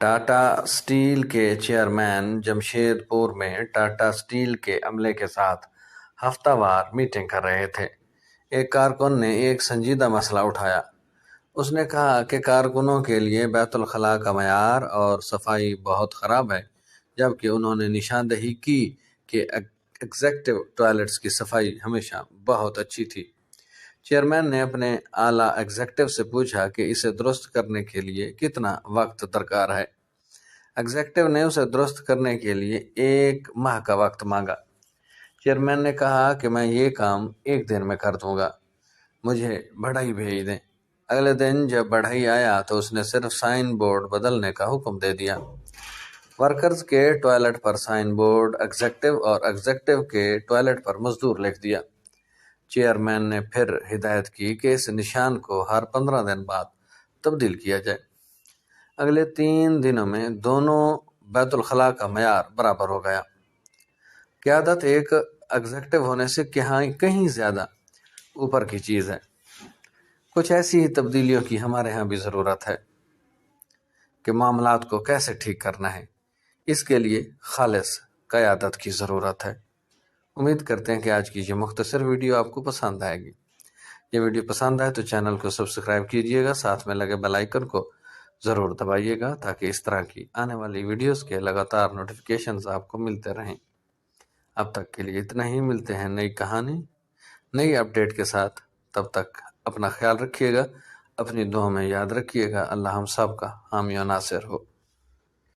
Tata steel کے chairman Jamshed پور میں ٹاٹا اسٹیل کے عملے کے ساتھ ہفتہ وار میٹنگ کر رہے تھے۔ ایک کارکن نے ایک سنجیدہ مسئلہ اٹھایا۔ اس نے کہا کہ کارکنوں کے لیے بیت الخلاء کا معیار اور صفائی بہت خراب ہے، جبکہ انہوں نے نشاندہی کی کہ ایگزیکٹو ٹوائلٹس کی صفائی ہمیشہ بہت اچھی تھی۔ چیئرمین نے اپنے اعلیٰ ایگزیکٹو سے پوچھا کہ اسے درست کرنے کے لیے کتنا وقت درکار ہے۔ ایگزیکٹو نے اسے درست کرنے کے لیے 1 ماہ کا وقت مانگا۔ چیئرمین نے کہا کہ میں یہ کام 1 دن میں کر دوں گا، مجھے بڑھئی بھیج دیں۔ اگلے دن جب بڑھئی آیا تو اس نے صرف سائن بورڈ بدلنے کا حکم دے دیا۔ ورکرز کے ٹوائلٹ پر سائن بورڈ ایگزیکٹو اور ایگزیکٹو کے ٹوائلٹ پر مزدور لکھ دیا۔ چیئرمین نے پھر ہدایت کی کہ اس نشان کو ہر 15 دن بعد تبدیل کیا جائے۔ اگلے 3 دنوں میں دونوں بیت الخلاء کا معیار برابر ہو گیا۔ قیادت ایک ایگزیکٹو ہونے سے کہیں زیادہ اوپر کی چیز ہے۔ کچھ ایسی ہی تبدیلیوں کی ہمارے ہاں بھی ضرورت ہے کہ معاملات کو کیسے ٹھیک کرنا ہے۔ اس کے لیے خالص قیادت کی ضرورت ہے۔ امید کرتے ہیں کہ آج کی یہ مختصر ویڈیو آپ کو پسند آئے گی۔ یہ ویڈیو پسند آئے تو چینل کو سبسکرائب کیجئے گا، ساتھ میں لگے بیل آئیکن کو ضرور دبائیے گا تاکہ اس طرح کی آنے والی ویڈیوز کے لگاتار نوٹیفیکیشنز آپ کو ملتے رہیں۔ اب تک کے لیے اتنا ہی، ملتے ہیں نئی کہانی نئی اپڈیٹ کے ساتھ۔ تب تک اپنا خیال رکھیے گا، اپنی دعاؤں میں یاد رکھیے گا۔ اللہ ہم سب کا حامی و ناصر ہو۔